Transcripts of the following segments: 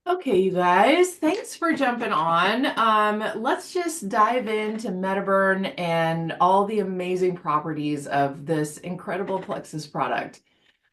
Okay, you guys, thanks for jumping on. Let's just dive into Metaburn and all the amazing properties of this incredible Plexus product.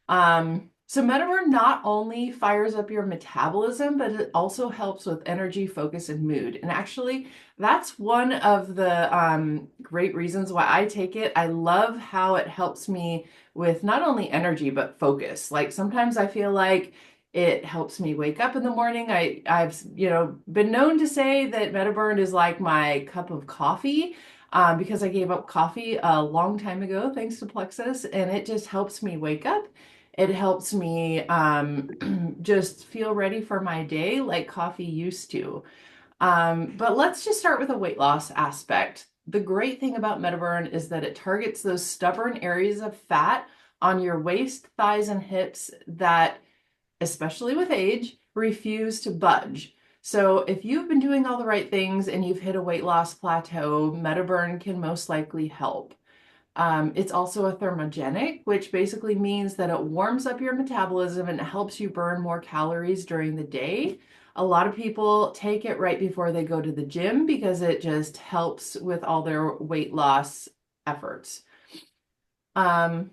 So Metaburn not only fires up your metabolism, but it also helps with energy, focus, and mood. And actually, that's one of the great reasons why I take it. I love how it helps me with not only energy, but focus. Like sometimes I feel like it helps me wake up in the morning. I've been known to say that Metaburn is like my cup of coffee. Because I gave up coffee a long time ago, thanks to Plexus, and it just helps me wake up. It helps me just feel ready for my day like coffee used to. But let's just start with a weight loss aspect. The great thing about Metaburn is that it targets those stubborn areas of fat on your waist, thighs, and hips that, especially with age, refuse to budge. So if you've been doing all the right things and you've hit a weight loss plateau, Metaburn can most likely help. It's also a thermogenic, which basically means that it warms up your metabolism and it helps you burn more calories during the day. A lot of people take it right before they go to the gym because it just helps with all their weight loss efforts. Um,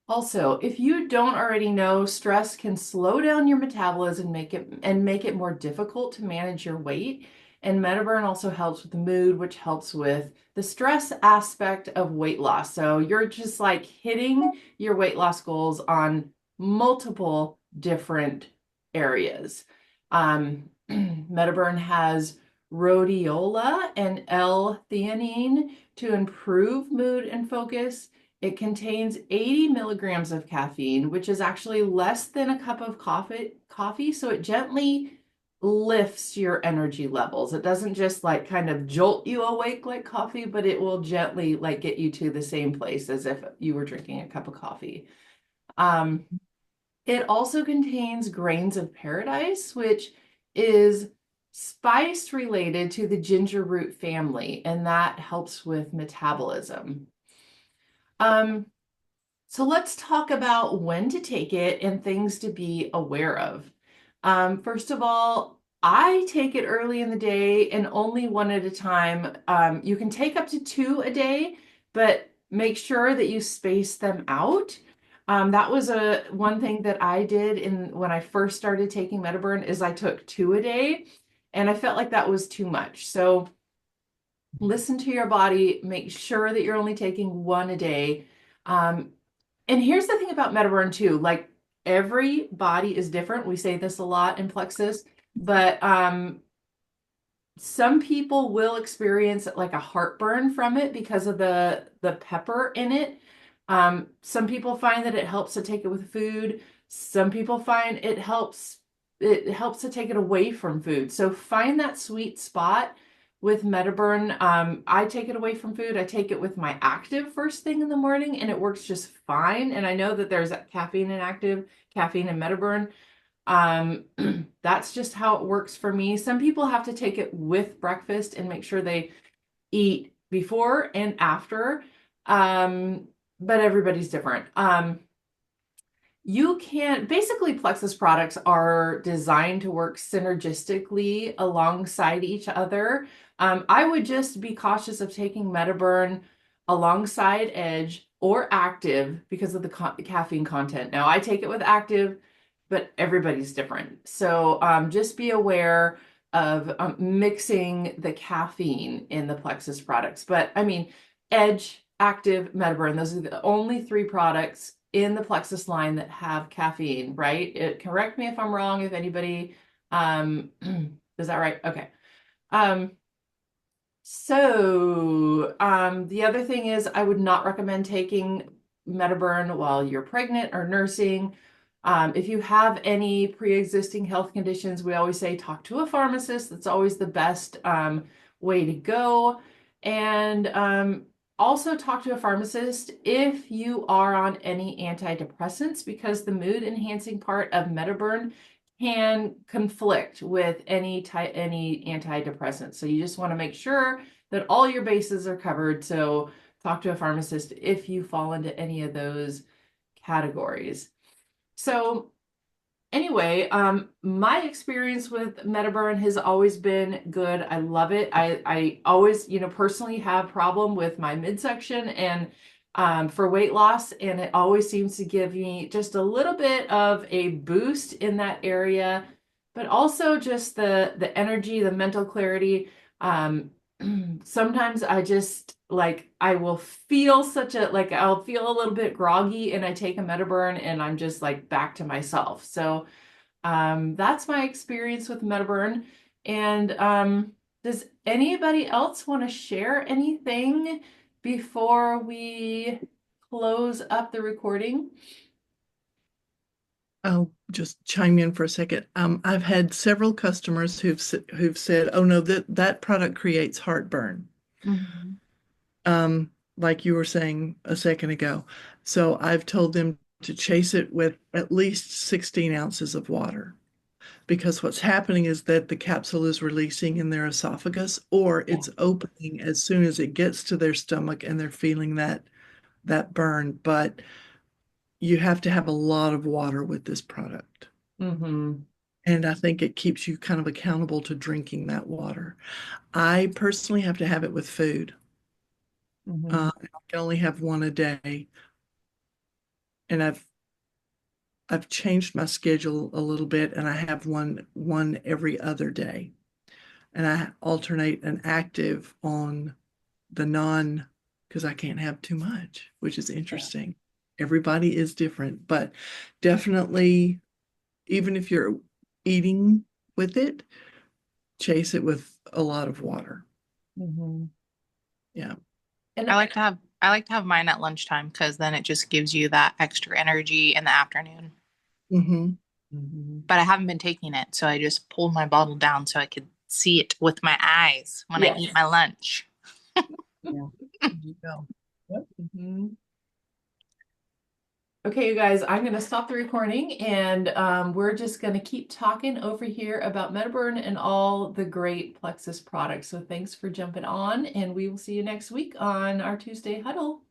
Also, if you don't already know, stress can slow down your metabolism and make it more difficult to manage your weight. And Metaburn also helps with the mood, which helps with the stress aspect of weight loss. So you're just like hitting your weight loss goals on multiple different areas. Metaburn has rhodiola and L-theanine to improve mood and focus. It contains 80 milligrams of caffeine, which is actually less than a cup of coffee, so it gently lifts your energy levels. It doesn't just like kind of jolt you awake like coffee, but it will gently like get you to the same place as if you were drinking a cup of coffee. Um, it also contains grains of paradise, which is spice related to the ginger root family, and that helps with metabolism. Um, So let's talk about when to take it and things to be aware of. First of all, I take it early in the day and only one at a time. You can take up to two a day, but make sure that you space them out. That was a one thing that I did in when I first started taking Metaburn is I took two a day, and I felt like that was too much. So listen to your body, make sure that you're only taking one a day. Um, and here's the thing about Metaburn too, like every body is different. We say this a lot in Plexus, but some people will experience like a heartburn from it because of the pepper in it. Some people find that it helps to take it with food. Some people find it helps to take it away from food. So find that sweet spot with Metaburn. I take it away from food. I take it with my active first thing in the morning, and it works just fine. And I know that there's caffeine in active, caffeine in Metaburn. Um, that's just how it works for me. Some people have to take it with breakfast and make sure they eat before and after. Um, but everybody's different. You can basically Plexus products are designed to work synergistically alongside each other. I would just be cautious of taking Metaburn alongside Edge or Active because of the caffeine content. Now, I take it with Active, but everybody's different. So just be aware of mixing the caffeine in the Plexus products. But I mean, Edge, Active, Metaburn, those are the only three products in the Plexus line that have caffeine, right? Correct me if I'm wrong, if anybody, is that right? Okay. Um, the other thing is I would not recommend taking Metaburn while you're pregnant or nursing. If you have any pre-existing health conditions, we always say talk to a pharmacist. That's always the best way to go. And also talk to a pharmacist if you are on any antidepressants because the mood enhancing part of Metaburn can conflict with any antidepressant. So you just want to make sure that all your bases are covered. So talk to a pharmacist if you fall into any of those categories. So anyway, my experience with Metaburn has always been good. I love it. I always, personally have problem with my midsection and for weight loss, and it always seems to give me just a little bit of a boost in that area, but also just the energy, the mental clarity. Um, Sometimes I just like I will feel such a like I'll feel a little bit groggy and I take a Metaburn and I'm just like back to myself. So that's my experience with Metaburn. And does anybody else want to share anything before we close up the recording? I'll just chime in for a second. I've had several customers who've said, "Oh no, that product creates heartburn," Mhm. like you were saying a second ago. So I've told them to chase it with at least 16 ounces of water because what's happening is that the capsule is releasing in their esophagus or Yeah. it's opening as soon as it gets to their stomach and they're feeling that burn. But you have to have a lot of water with this product. Mm-hmm. And I think it keeps you kind of accountable to drinking that water. I personally have to have it with food. Mm-hmm. I can only have one a day, and I've changed my schedule a little bit, and I have one every other day, and I alternate an active on the non because I can't have too much, which is Yeah. interesting. Everybody is different, but definitely, even if you're eating with it, chase it with a lot of water. Mm-hmm. Yeah. And I like to have mine at lunchtime because then it just gives you that extra energy in the afternoon. Hmm. Mhm. But I haven't been taking it, so I just pulled my bottle down so I could see it with my eyes when I eat Yes. my lunch. Yeah. There you go. Yep. Mhm. Okay, you guys, I'm going to stop the recording and we're just going to keep talking over here about Metaburn and all the great Plexus products. So thanks for jumping on, and we will see you next week on our Tuesday Huddle.